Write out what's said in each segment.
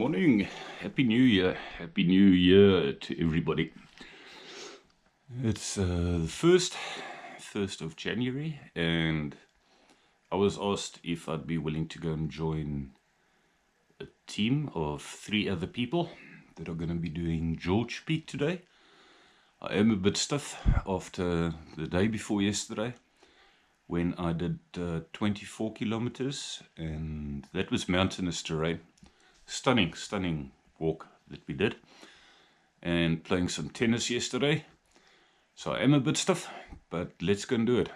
Morning, Happy New Year to everybody. It's the 1st of January, and I was asked if I'd be willing to go and join a team of 3 other people that are going to be doing George Peak today. I am a bit stiff after the day before yesterday when I did 24 kilometers, and that was mountainous terrain. Stunning walk that we did, and playing some tennis yesterday. So I am a bit stiff, but let's go and do it.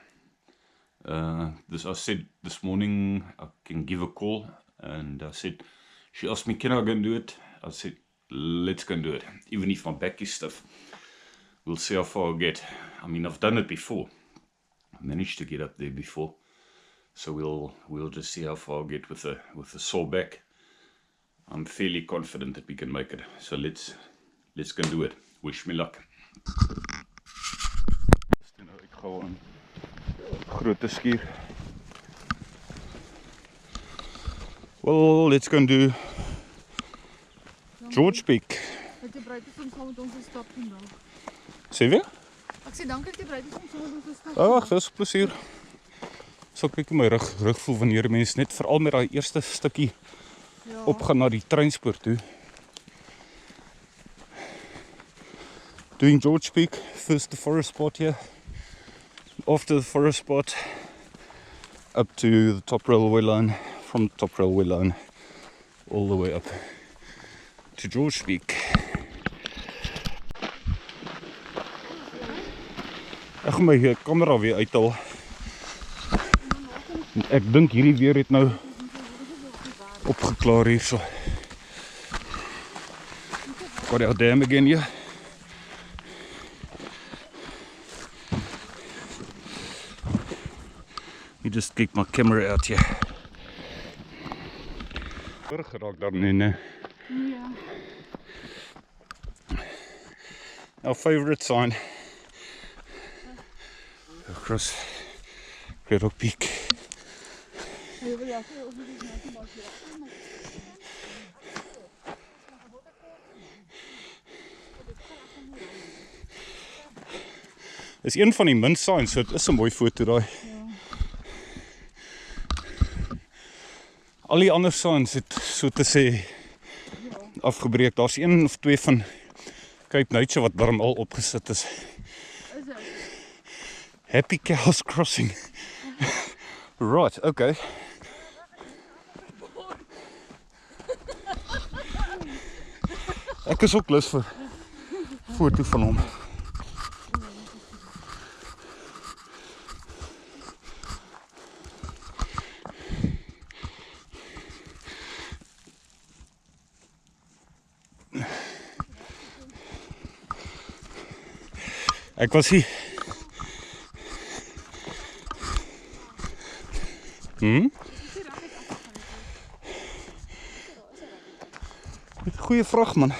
I said this morning I can give a call, and she asked me, can I go and do it? I said, let's go and do it. Even if my back is stiff, we'll see how far I get. I mean, I've done it before. I managed to get up there before, so we'll just see how far I get with a sore back. I'm fairly confident that we can make it. So let's go and do it. Wish me luck. Ek gaan aan groot skuur. Well, let's go and do George Peak. Het jy bereid is om saam met ons te stap vandag? Sê weer? Ek sê dankie dat jy bereid is om saam met ons te stap. Ag, dis plesier. So kyk my rug voel wanneer mense net veral met daai eerste stukkie opgaan na die treinspoor toe. Doing George Peak, first the forest spot here. After the forest spot, up to the top railway line. From the top railway line, all the way up to George Peak. Ek gaan my kamera weer uithaal. Ek dink hierdie weer het nou opgeklaar hierso. Got our dam again here. You just kick my camera out here. Geraak daarin, né? Ja. Our favorite sign. Across Great Oak Peak. Dis een van die min signs, so dit is 'n mooi foto daai. Al die ander signs het so te sê afgebreek. Daar's 1 of 2 van Cape Nature wat darm al opgesit is. Happy Cows Crossing. Right, okay. Ek is ook lus vir foto van hom. Ek was hier. Goeie vraag, man.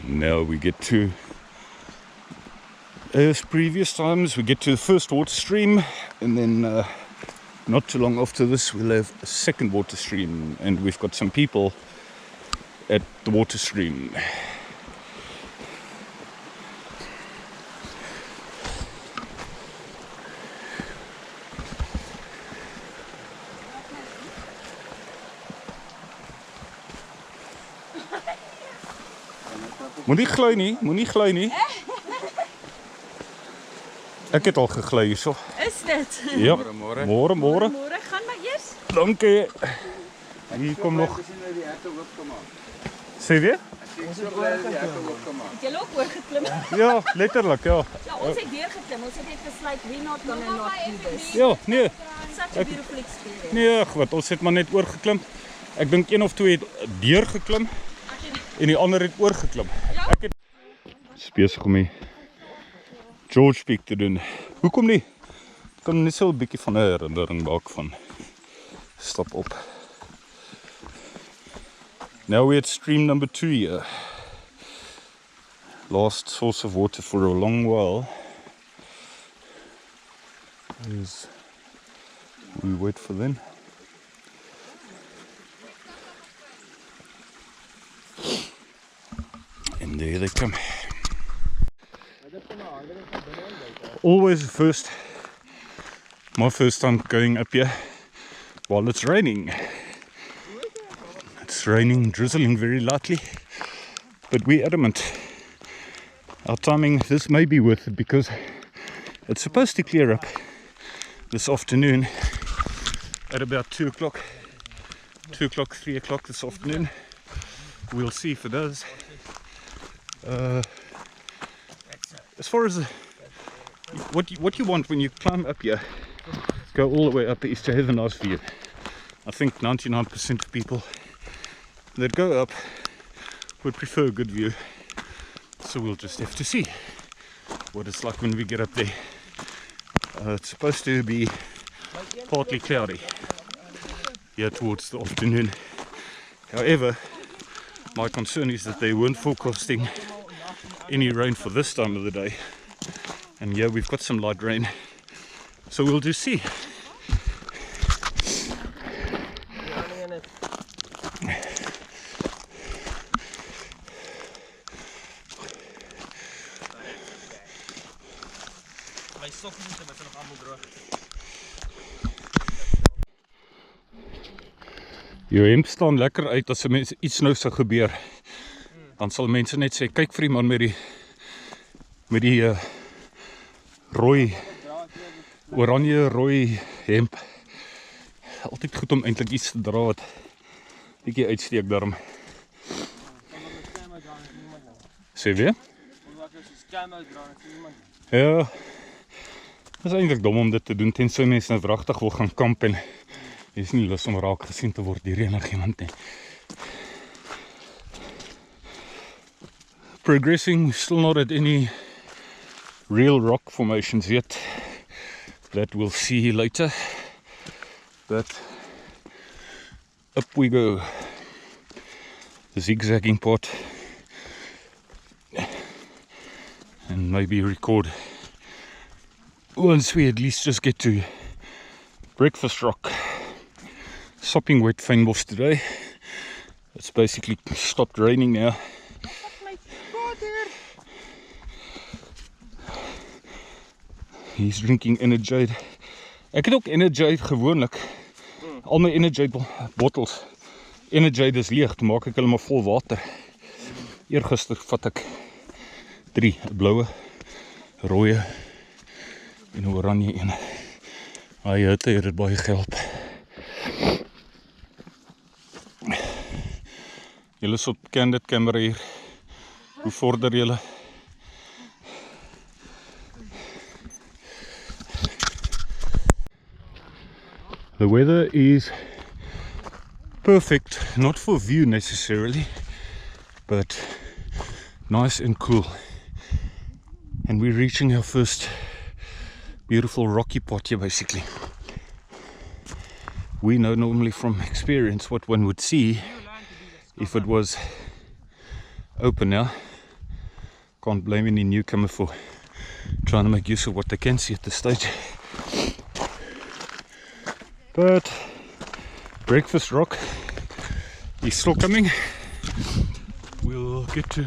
Now we get to, as previous times, we get to the first water stream, and then not too long after this we'll have a second water stream, and we've got some people at the water stream. Moenie gly nie. Ek het al gegly hierso. Is dit? Ja. Môre. Môre. Môre gaan maar eers. Dankie. Hier kom nog. Sê weer? Het jy ook oorgeklim? Ja, letterlik, ja. Ja, ons het deur geklim. Ons het net besluit wie not gonna not do this. Ja, nee. Such a beautiful experience. Nee, wat, ons het maar net oorgeklim. Ek dink 1 of 2 het deur geklim en die ander het oorgeklim. Ek het besig om die George Peak te doen. Hoekom nie? Kan net so 'n bietjie van 'n herinnering maak van stap op. Now we're at stream number 2 here. last source of water for a long while as we wait for them. And there they come. Always my first time going up here while it's raining. It's raining, drizzling very lightly, but we're adamant. Our timing, this may be worth it because it's supposed to clear up this afternoon at about 2 o'clock, 3 o'clock this afternoon. We'll see if it does. As far as what you want when you climb up here, go all the way up, is to have a nice view. I think 99% of people that go up would prefer a good view. So we'll just have to see what it's like when we get up there. It's supposed to be partly cloudy here towards the afternoon. However, my concern is that they weren't forecasting any rain for this time of the day. And yeah, we've got some light rain. So we'll just see. Jou hemp staan lekker uit as iets nou sou gebeur. Dan sal mense net sê, kyk vir die man met die rooi, oranje rooi hemp. Altyd goed om eintlik iets te dra wat bietjie uitsteek daarom. Sê weer? Ja. Dit is eintlik dom om dit te doen tensy mense nou wragtig wil gaan kamp en is nie lus om raak gesien te word deur enigiemand nie. Progressing, still not at any real rock formations yet. That we'll see later. But up we go. The zigzagging part. And maybe record once we at least just get to Breakfast Rock. Sopping wet fynbos today. It's basically stopped raining now. He's drinking Energade. Ek het ook Energade gewoonlik. Al my Energade bottles. Energade is leeg, toe maak ek hulle maar vol water. Eergister vat ek 3, 'n bloue, rooie en 'n oranje een. Hy het dit baie gehelp. Julle is op candid camera hier. Hoe vorder julle? The weather is perfect, not for view necessarily, but nice and cool. And we're reaching our first beautiful rocky pot here basically. We know normally from experience what one would see if it was open now. Can't blame any newcomer for trying to make use of what they can see at this stage. But Breakfast Rock is still coming. We'll get to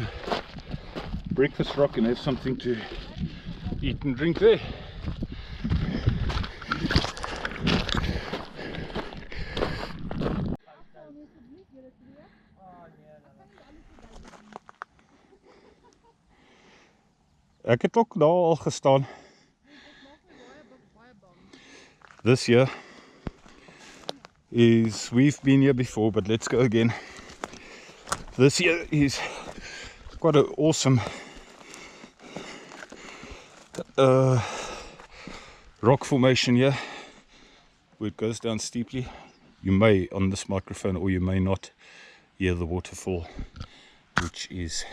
Breakfast Rock and have something to eat and drink there. Ek het ook daar al gestaan. This year is, we've been here before, but let's go again. This year is quite an awesome rock formation here, where it goes down steeply. You may on this microphone or you may not hear the waterfall, which is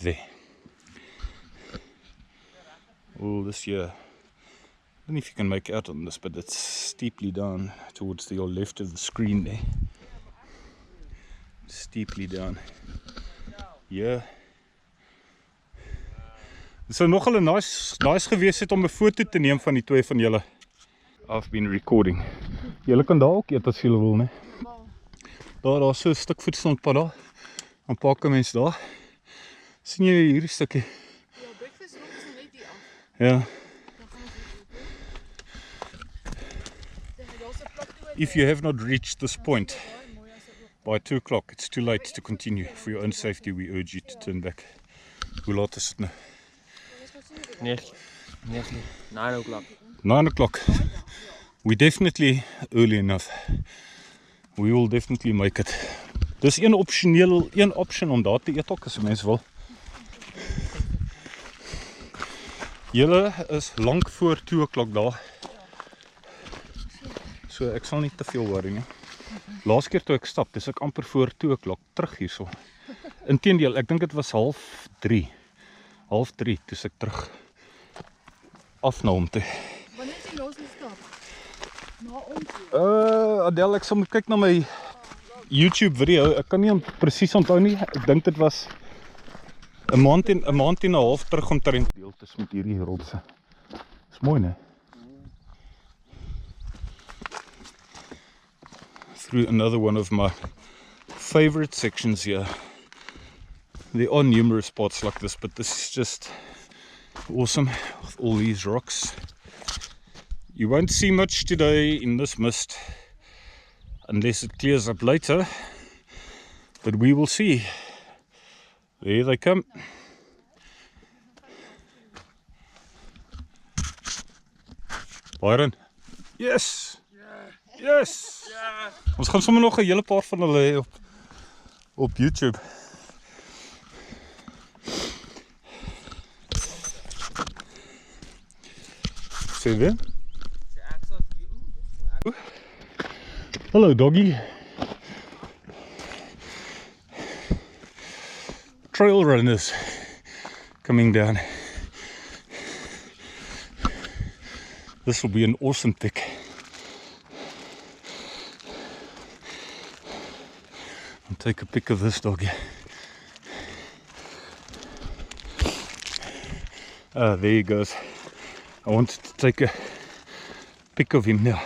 there. All this year, I don't know if you can make out on this, but it's steeply down towards the left of the screen there. steeply down. Yeah. Dit sou nogal 'n nice gewees het om 'n foto te neem van die twee van julle. I've been recording. Julle kan daar ook eet as julle wil, né? Daar's so 'n stuk voedselpad daar. Dan pak 'n mens daar. Sien jy hierdie stukkie? Ja, breakfast rook is net die af. Ja. Daar's 'n plek toe. If you have not reached this point by 2 o'clock, it's too late to continue. For your own safety, we urge you to turn back. Hoe laat is dit nou? 9 o'clock. 9 o'clock. We definitely early enough. We will definitely make it. Dis een option om daar te eet ook as 'n mens wil. Julle is lank voor 2 o'clock daar. So ek sal nie te veel worry nie. Laas keer toe ek stap, dis ek amper voor 2 o'clock terug hierso. Inteendeel, ek dink dit was 2:30. 2:30 toe ek terug af na hom toe. Wanneer het jy los gestap? Na ons. Adel, ek sal moet kyk na my YouTube video. Ek kan nie presies onthou nie. Ek dink dit was 'n maand en 'n half terug omtrent deeltes met hierdie rotse. Dis mooi, né? Through another one of my favorite sections here. There are numerous spots like this, but this is just awesome with all these rocks. You won't see much today in this mist unless it clears up later, but we will see. There they come. Byron. Yes. Yes. Ons gaan sommer nog 'n hele paar van hulle hê op YouTube. Sê weer. Hello, doggy. Trail runners coming down. This will be an awesome pick. I'll take a pic of this doggy. Ah, there he goes. I wanted to take a pic of him now.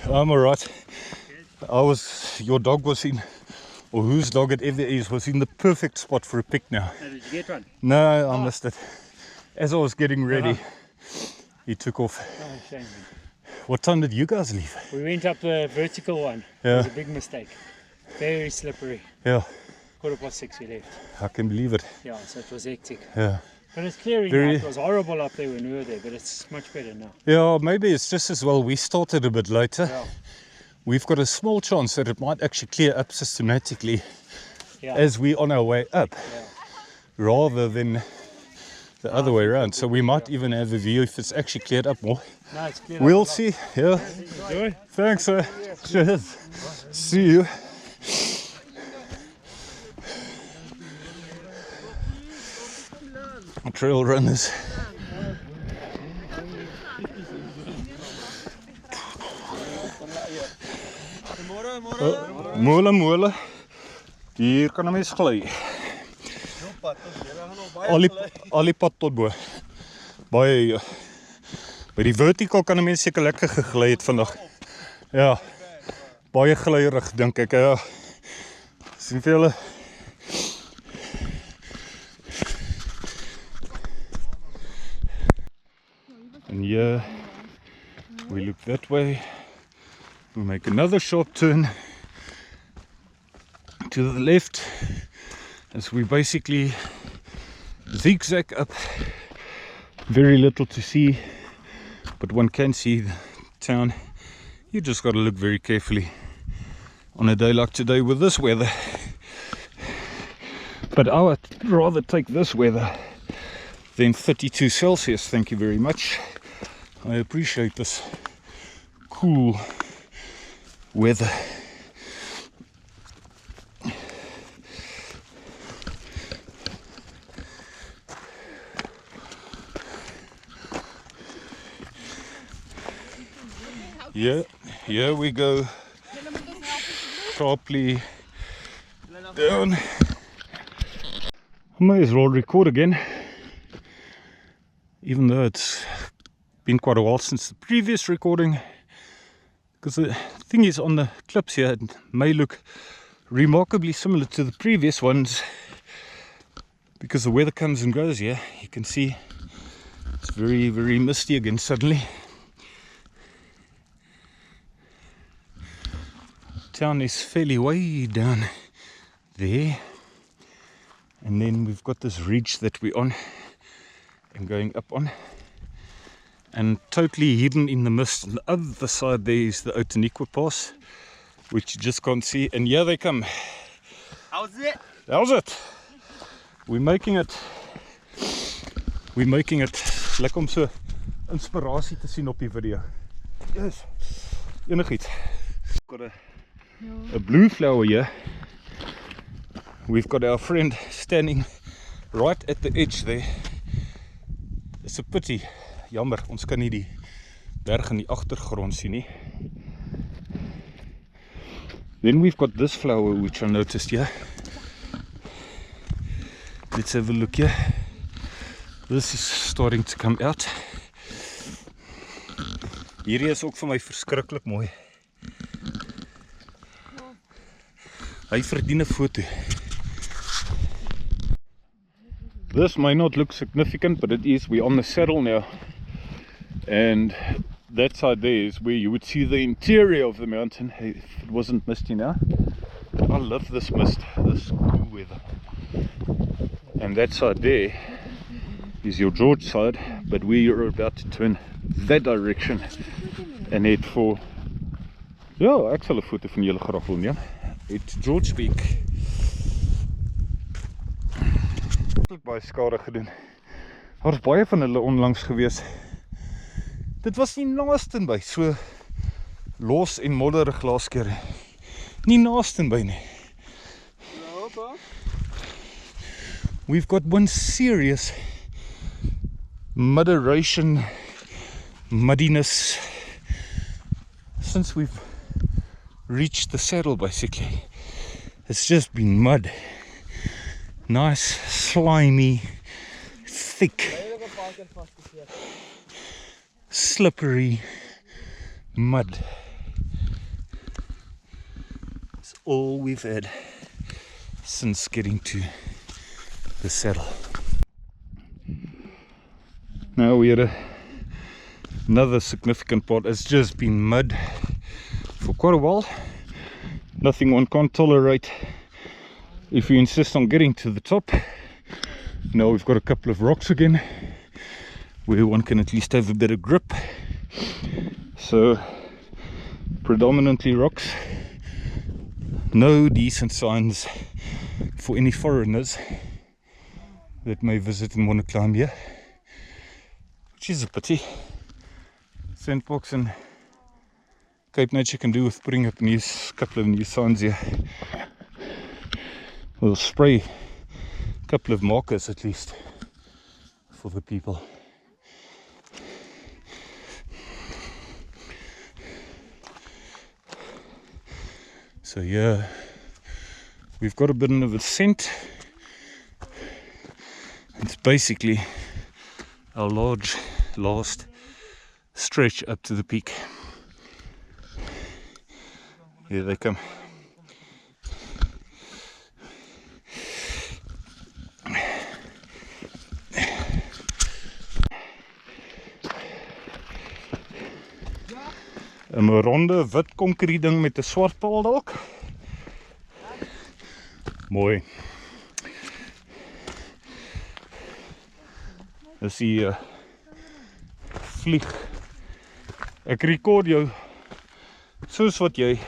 I'm alright. Your dog was in, or whose dog it ever is, was in the perfect spot for a pic now. Did you get one? No, I missed it. As I was getting ready, he took off. Oh, shame. What time did you guys leave? We went up the vertical one. Yeah. It was a big mistake. Very slippery. Yeah, 6:15 we left. I can believe it. Yeah, so it was hectic. Yeah. But it's clearing Very- now. It was horrible up there when we were there, but it's much better now. Yeah, maybe it's just as well we started a bit later. Yeah. We've got a small chance that it might actually clear up systematically Yeah. as we're on our way up, Yeah. rather than the other way around. So we might even have a view if it's actually cleared up more. No, it's cleared We'll up a lot. see. Yeah. Enjoy. Thanks, sir. Cheers. See you. Trail runners. Môre. Hier kan 'n mens gly. Al die pad tot bo. Baie by die vertical kan 'n mens seker lekker gegly het vandag. Ja. Baie glyrig dink ek. Ja. Sien vir julle. And here we look that way. We'll make another sharp turn to the left as we basically zigzag up. Very little to see, but one can see the town. You just got to look very carefully on a day like today with this weather. But I would rather take this weather than 32 Celsius, thank you very much. I appreciate this cool weather. Here we go. sharply down. I may as well record again, even though it's been quite a while since the previous recording, because the thing is, on the clips here, it may look remarkably similar to the previous ones because the weather comes and goes here. You can see it's very, very misty again suddenly. Town is fairly way down there, and then we've got this ridge that we're on and going up on, and totally hidden in the mist on the other side there is the Outeniqua pass, which you just can't see. And here they come. How's it? How's it? We're making it. We're making it. Lekker om so inspirasie te sien op die video. Yes. Enigiets. Got a blue flower here. We've got our friend standing right at the edge there. It's a pity. Jammer, ons kan nie die berg in die agtergrond sien nie. Then we've got this flower which I noticed here. Let's have a look here. This is starting to come out. Hierdie is ook vir my verskriklik mooi. Hy verdien 'n foto. This may not look significant, but it is. We're on the saddle now. And that side there is where you would see the interior of the mountain if it wasn't misty now. I love this mist, this cool weather. And that side there is your George side, but we are about to turn that direction and head for, ja, ek sal 'n foto van julle graag wil neem. Het George Peak. Baie skade gedoen. Daar's baie van hulle onlangs gewees. Dit was nie naasten by so los en modderig laas keer. Nie naasten by nie. We've got one serious mudderation, muddiness since we've reached the saddle basically. It's just been mud. Nice, slimy, thick, slippery mud. It's all we've had since getting to the saddle. Now we're at another significant part. It's just been mud for quite a while. Nothing one can't tolerate if you insist on getting to the top. Now we've got a couple of rocks again where one can at least have a better grip. So predominantly rocks. No decent signs for any foreigners that may visit and want to climb here, which is a pity. Sandbox and Cape Nature can do with putting up a couple of new signs here. We'll spray a couple of markers at least for the people. So yeah, we've got a bit of a scent. It's basically our last stretch up to the peak. Here they come. Een ronde wit konkriet ding met 'n swart paal dalk. Mooi. Dis die vlieg. Ek rekord jou soos wat jy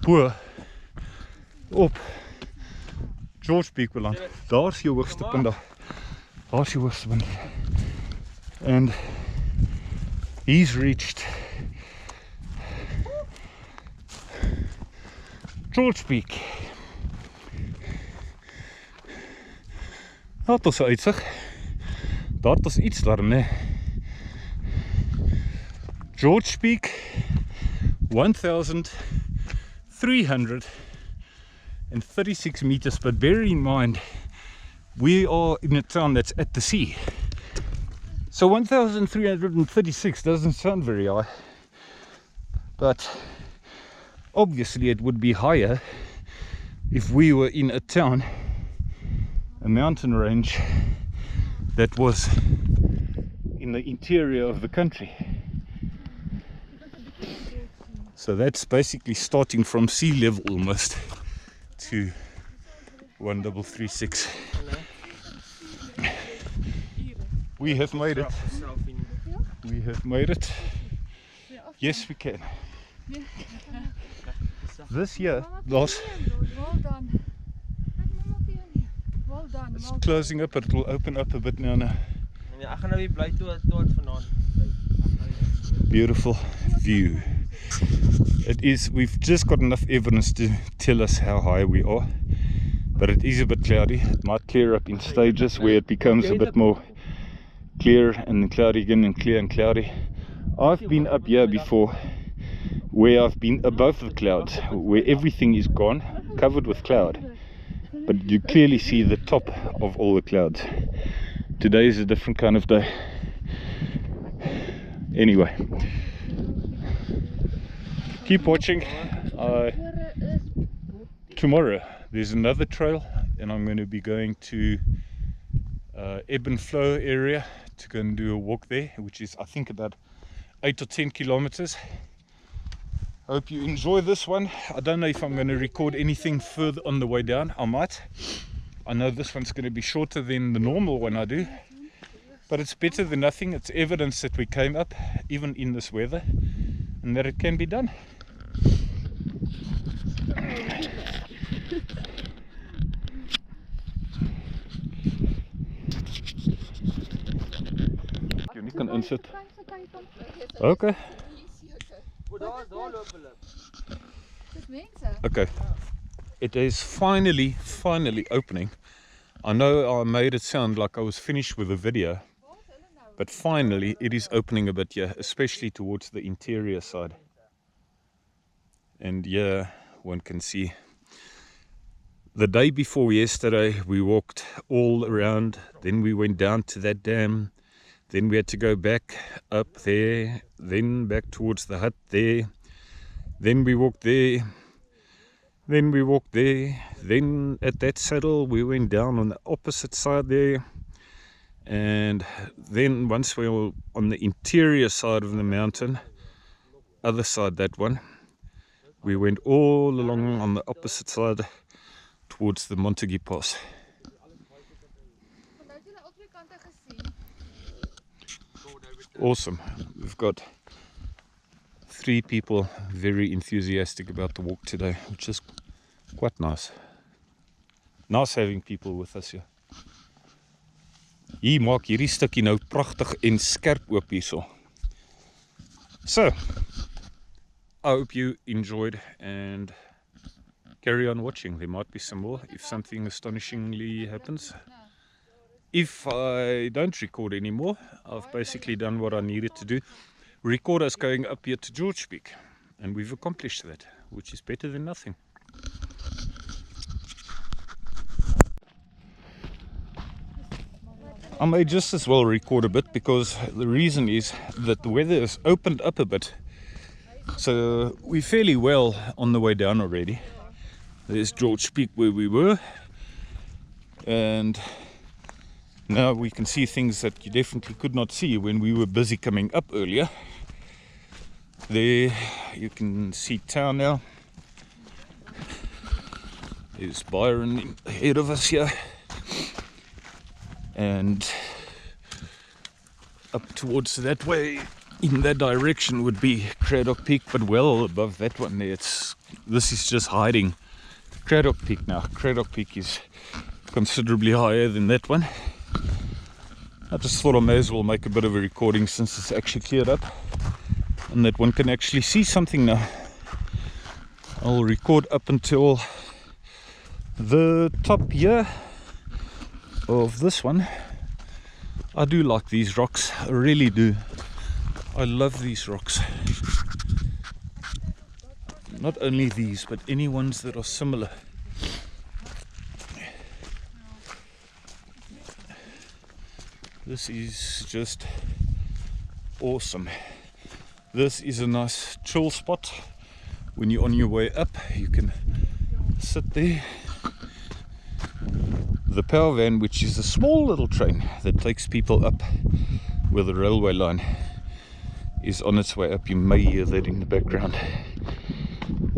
bo op George Peak beland. Daar's jou hoogste punt daar. Daar's jou hoogste punt. And he's reached George Peak. Daar het ons 'n uitsig. Daar het ons iets daar, né? George Peak, 1,336 meters, but bear in mind we are in a town that's at the sea, so 1,336 doesn't sound very high, but obviously it would be higher if we were in a town, a mountain range that was in the interior of the country. So that's basically starting from sea level almost to 1,336. We have made it. We have made it. Yes, we can. This year, last. Well done. Well done. It's closing up, but it will open up a bit now. Ja, ek gaan nou weer bly tot vanaand. Beautiful view. It is. We've just got enough evidence to tell us how high we are, but it is a bit cloudy. It might clear up in stages where it becomes a bit more clear and then cloudy again and clear and cloudy. I've been up here before where I've been above the clouds, where everything is gone, covered with cloud, but you clearly see the top of all the clouds. Today is a different kind of day. Anyway, keep watching. Tomorrow there's another trail, and I'm going to be going to ebb and flow area to go and do a walk there, which is I think about 8 or 10 kilometers. Hope you enjoy this one. I don't know if I'm going to record anything further on the way down. I might. I know this one's going to be shorter than the normal one I do, but it's better than nothing. It's evidence that we came up even in this weather and that it can be done. You can insert. Okay. Okay. It is finally opening. I know I made it sound like I was finished with the video, but finally it is opening a bit here, especially towards the interior side. And yeah, one can see. The day before yesterday we walked all around, then we went down to that dam, then we had to go back up there, then back towards the hut there, then we walked there, then we walked there, then at that saddle we went down on the opposite side there, and then once we were on the interior side of the mountain, other side, that one, we went all along on the opposite side towards the Montague Pass. Awesome. We've got 3 people very enthusiastic about the walk today, which is quite nice. Nice having people with us here. Hier maak hierdie stukkie nou pragtig en skerp oop hierso. So, I hope you enjoyed and carry on watching. There might be some more if something astonishingly happens. If I don't record anymore, I've basically done what I needed to do. Record us going up here to George Peak, and we've accomplished that, which is better than nothing. I may just as well record a bit, because the reason is that the weather has opened up a bit, so we're fairly well on the way down already. There's George Peak where we were, and now we can see things that you definitely could not see when we were busy coming up earlier. There you can see town now. There's Byron ahead of us here, and up towards that way in that direction would be Craddock Peak, but well above that one there. This is just hiding Craddock Peak now. Craddock Peak is considerably higher than that one. I just thought I may as well make a bit of a recording since it's actually cleared up and that one can actually see something now. I'll record up until the top here of this one. I do like these rocks, I really do. I love these rocks. Not only these, but any ones that are similar. This is just awesome. This is a nice chill spot. When you're on your way up, you can sit there. The power van, which is a small little train that takes people up where the railway line is on its way up. You may hear that in the background.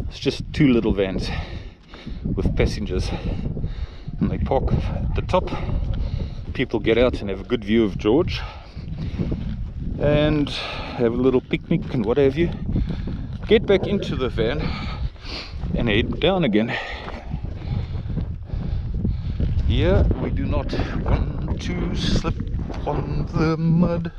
It's just two little vans with passengers, and they park at the top. People get out and have a good view of George and have a little picnic and what have you. Get back into the van and head down again. Here we do not want to slip on the mud.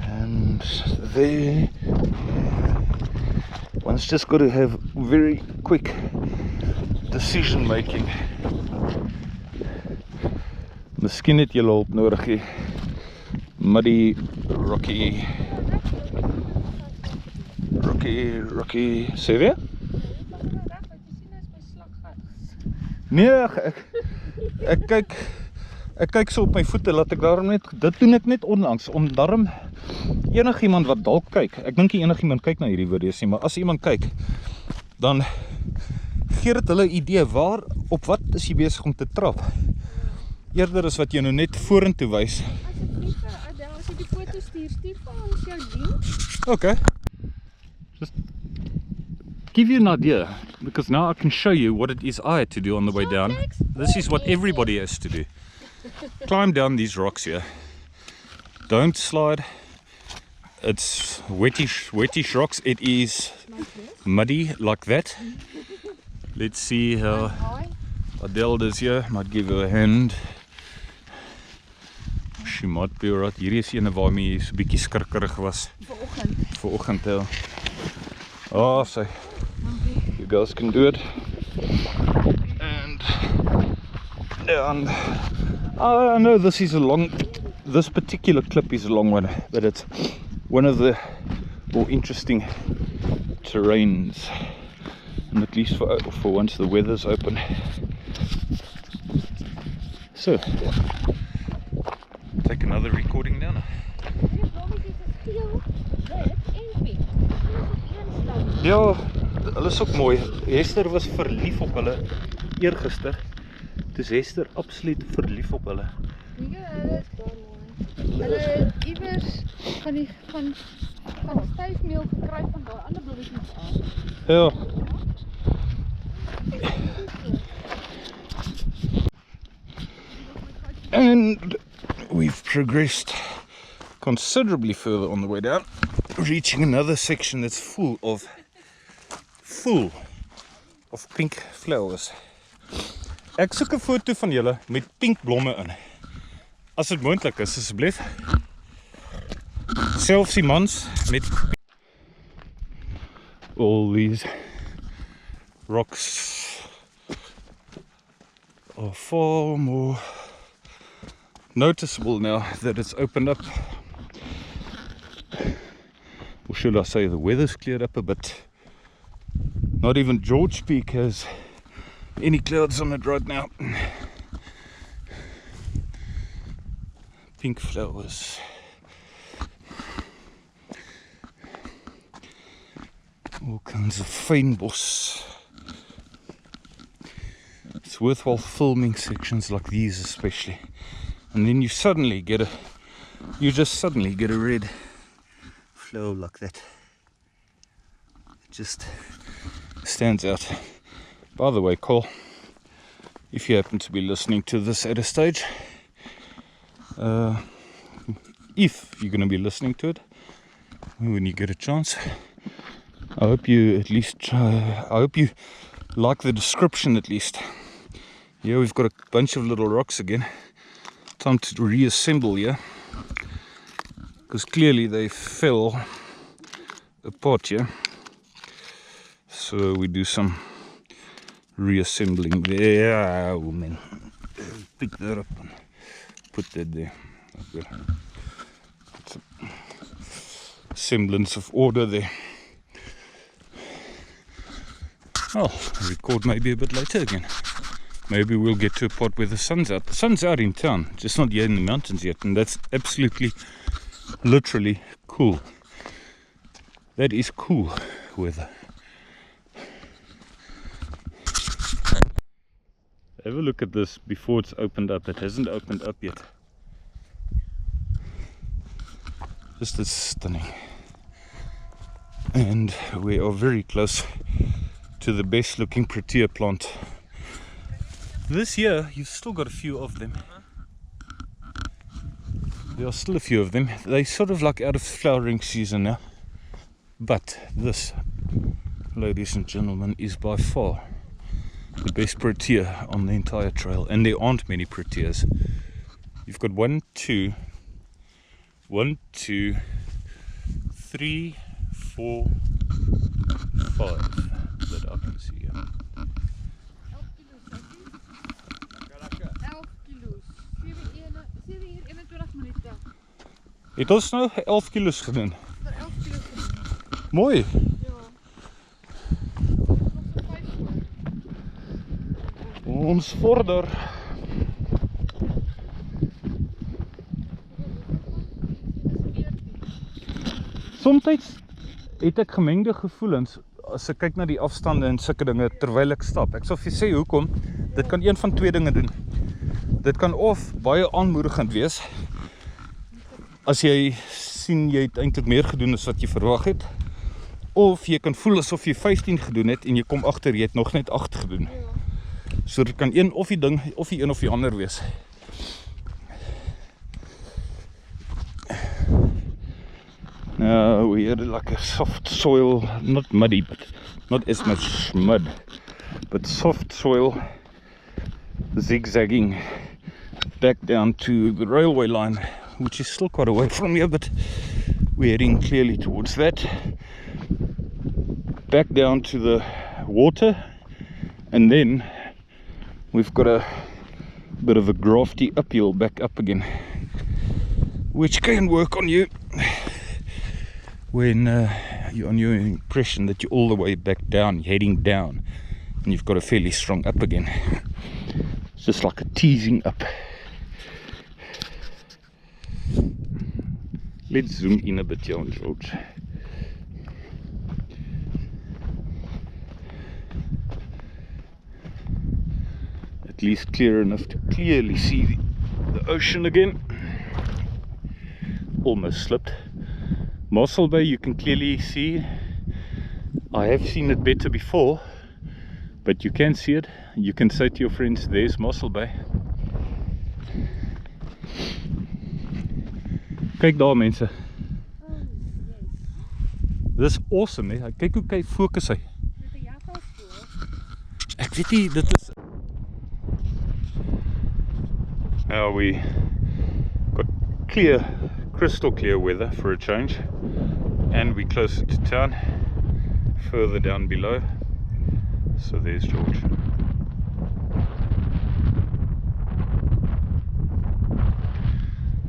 And there, one's just got to have very quick decision making. Miskien het julle hulp nodig hê. Muddy, rocky, sê weer? Nee, ek kyk so op my voete, laat ek daarom net, dit doen ek net onlangs, om daarom enigiemand wat dalk kyk, ek dink nie enigiemand kyk na hierdie video's nie, maar as iemand kyk, dan gee dit hulle 'n idee waar, op wat is jy besig om te trap, eerder as wat jy nou net vorentoe wys. As jy die foto stuur vir ons jou link. Okay. Just give you an idea, because now I can show you what it is I had to do on the way down. This is what everybody has to do. Climb down these rocks here. Don't slide. It's wettish rocks. It is muddy like that. Let's see how Adele does here. Might give her a hand. She might be alright. Hierdie is ene waarmee jy so 'n bietjie skrikkerig was. Vanoggend. Ja. Oh, so you guys can do it. And down. I know this is this particular clip is a long one, but it's one of the more interesting terrains, and at least for once the weather's open. So, take another recording now. Ja, hulle is ook mooi. Hester was verlief op hulle eergister. Dis Hester absoluut verlief op hulle. Ja, hulle is baie mooi. Hulle het iewers van styfmeel gekry van daai ander bloemetjies af. Ja. And we've progressed considerably further on the way down, reaching another section that's full of pink flowers. Ek soek 'n foto van julle met pink blomme in. As dit moontlik is, asseblief. Selfs die mans met all these rocks are far more noticeable now that it's opened up. Or should I say the weather's cleared up a bit. Not even George Peak has any clouds on it right now. Pink flowers. All kinds of fynbos. It's worthwhile filming sections like these especially. And then you just suddenly get a red flower like that. It just stands out. By the way, Cole, if you happen to be listening to this at a stage, if you're going to be listening to it when you get a chance, I hope you like the description at least. Here we've got a bunch of little rocks again. Time to reassemble here, because clearly they fell apart here. So we do some reassembling there. Oh man, pick that up. put that there. Okay. It's a semblance of order there. Well, record maybe a bit later again. Maybe we'll get to a part where the sun's out. The sun's out in town, just not yet in the mountains yet, and that's absolutely, literally cool. That is cool weather. Have a look at this before it's opened up. It hasn't opened up yet. Just as stunning. And we are very close to the best looking protea plant. This year you've still got a few of them. There are still a few of them. They're sort of like out of flowering season now. But this, ladies and gentlemen, is by far the best protea on the entire trail. And there aren't many proteas. You've got 1, 2, 3, 4, 5 that I can see here. 11 kilo's. 7:21 minute. Het ons nou 11 kilo's gedoen? 11 kilo's. Mooi. Ja. Ons vorder. Somtyds het ek gemengde gevoelens as ek kyk na die afstande en sulke dinge terwyl ek stap. Ek sal vir sê hoekom. Dit kan een van twee dinge doen. Dit kan of baie aanmoedigend wees as jy sien jy het eintlik meer gedoen as wat jy verwag het, of jy kan voel asof jy 15 gedoen het en jy kom agter jy het nog net 8 gedoen. So dit kan een of die ding of die een of die ander wees. Now we had like a soft soil, not muddy, but not as much mud, but soft soil zigzagging back down to the railway line, which is still quite away from here, but we're heading clearly towards that. Back down to the water, and then we've got a bit of a grafty uphill back up again, which can work on you when you're on your impression that you're all the way back down, heading down, and you've got a fairly strong up again. It's just like a teasing up. Let's zoom in a bit here on George. At least clear enough to clearly see the ocean again. Almost slipped. Mossel Bay you can clearly see. I have seen it better before, but you can see it. You can say to your friends, there's Mossel Bay. Kyk daar mense. Dis awesome hè. Kyk hoe kyk fokus hy. Ek weet nie, dit is. Now we got clear, crystal clear weather for a change, and we're closer to town, further down below. So there's George.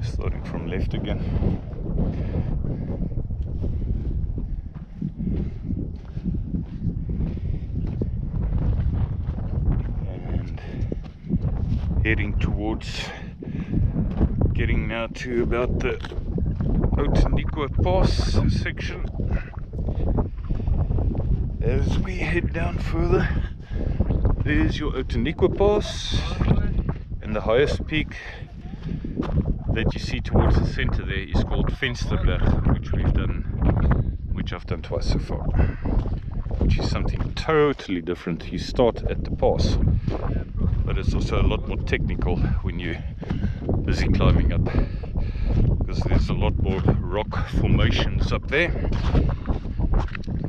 Starting from left again. And heading towards, getting now to about the Outeniqua Pass section. As we head down further, there's your Outeniqua Pass, and the highest peak that you see towards the center there is called Vensterberg, which I've done twice so far, which is something totally different. You start at the pass, but it's also a lot more technical when you're busy climbing up, because there's a lot more rock formations up there.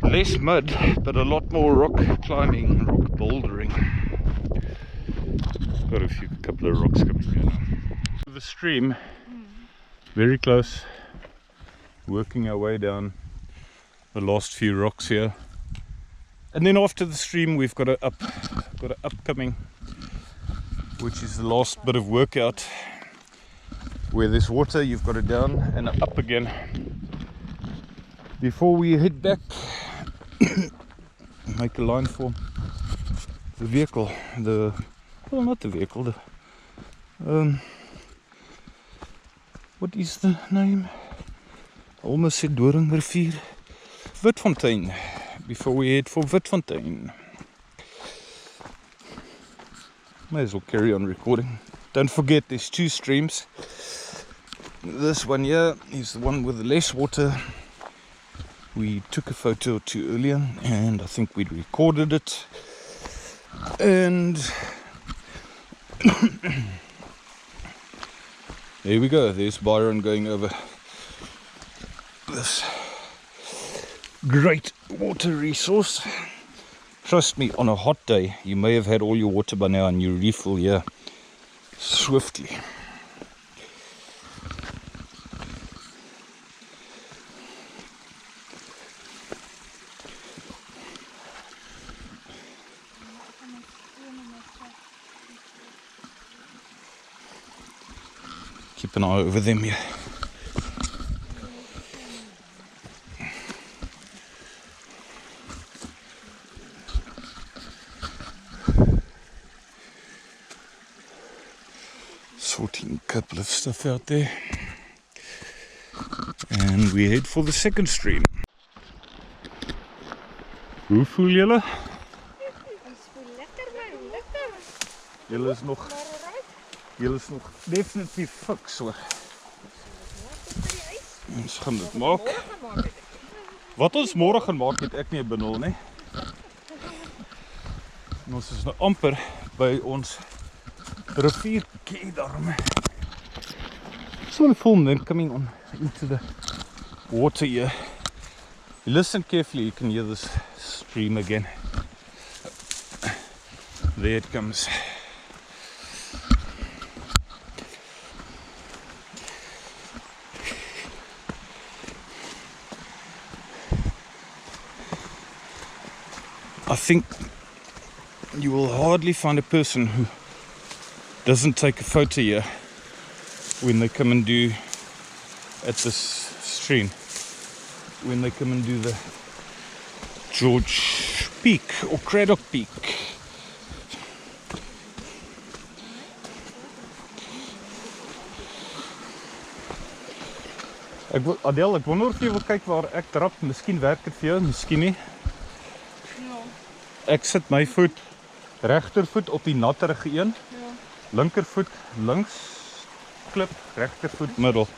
Less mud, but a lot more rock climbing, rock bouldering. Got a couple of rocks coming in. The stream, very close, working our way down the last few rocks here, and then after the stream we've got an upcoming, which is the last bit of workout Where there's water, you've got it down and up again. Before we head back, make a line for the vehicle. Well, not the vehicle. What is the name? I almost said Doringrivier. Witfontein. Before we head for Witfontein. May as well carry on recording. Don't forget there's 2 streams. This one here is the one with the less water. We took a photo or 2 earlier and I think we recorded it. And there we go. There's Byron going over this great water resource. Trust me, on a hot day, you may have had all your water by now and you refill here swiftly. Keep an eye over them here. Sorting a couple of stuff out there. And we head for the second stream. Hoe voel julle? Julle is nog definitief fiks hoor. Ons gaan dit maak. Wat ons môre gaan maak het ek nie benul nie. En ons is nou amper by ons riviertjie daarmee. So the film then coming on into the water here. You listen carefully, you can hear this stream again. There it comes. I think you will hardly find a person who doesn't take a photo here when they come and do at this stream, when they come and do the George Peak or Craddock Peak. Adele, ek wonder of jy wil kyk waar ek trap, miskien werk dit vir jou, miskien nie. Ek sit my voet, regtervoet op die natterige een, linkervoet links, klip, regtervoet middel.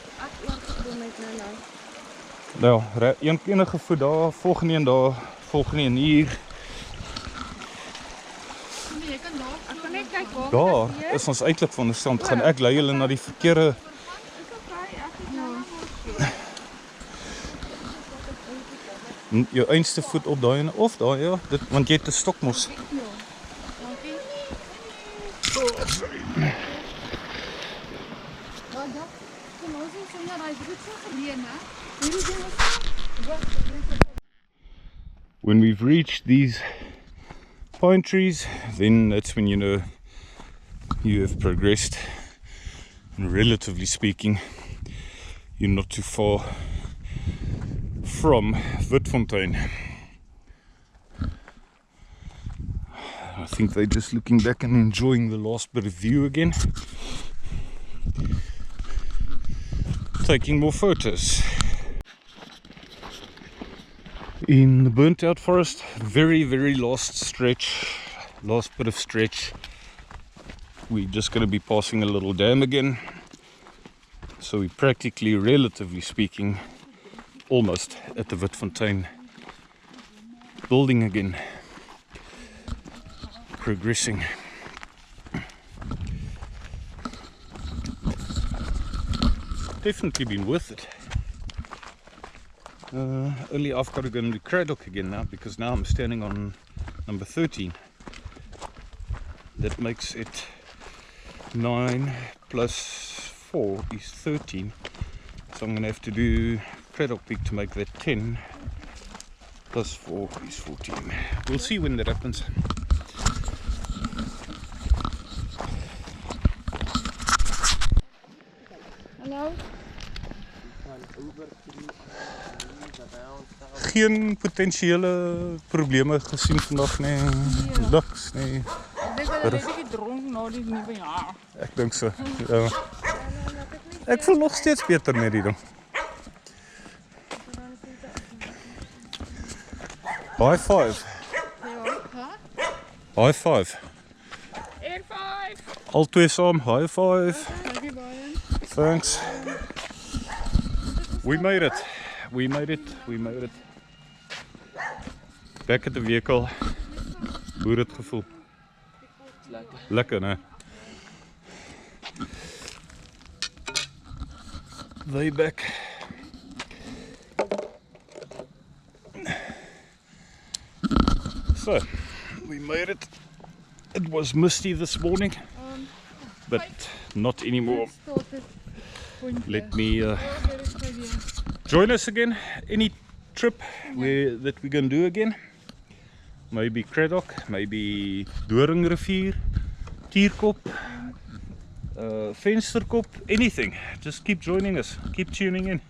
Nou, enige voet daar, volgende een daar, volgende een hier. Daar is ons eintlik van die strand, gaan ek lei hulle na die verkeerde. Jou einste voet op daai of daai, ja, dit, want jy het 'n stok mos. When we've reached these pine trees, then that's when you know you have progressed. And relatively speaking, you're not too far from Witfontein. I think they're just looking back and enjoying the last bit of view again. Taking more photos. In the burnt out forest, very, very last stretch, last bit of stretch. We're just going to be passing a little dam again. So we're practically, relatively speaking, almost at the Witfontein building again. Progressing. Definitely been worth it. Only I've got to go into Craddock again now, because now I'm standing on number 13. That makes it 9 plus 4 is 13. So I'm going to have to do Craddock Peak to make that 10. Plus 4 is 14. We'll see when that happens. Nou, Geen potentiële probleme gesien vandag nie. Niks nie. ek dink hulle het 'n bietjie dronk na die nuwe jaar. Ek dink so. Ja. Ek voel nog steeds beter met die ding. High five. High five. Air 5. Al twee saam, high five. Dankie baie. Thanks. We made it. We made it. We made it. Back at the vehicle. Hoe het dit gevoel? Lekker. Lekker, né? Way back. So, we made it. It was misty this morning, but not anymore. Let me join us again. Any trip that we're going to do again? Maybe Craddock, maybe Doringrivier, Tierkop, Vensterkop, anything. Just keep joining us. Keep tuning in.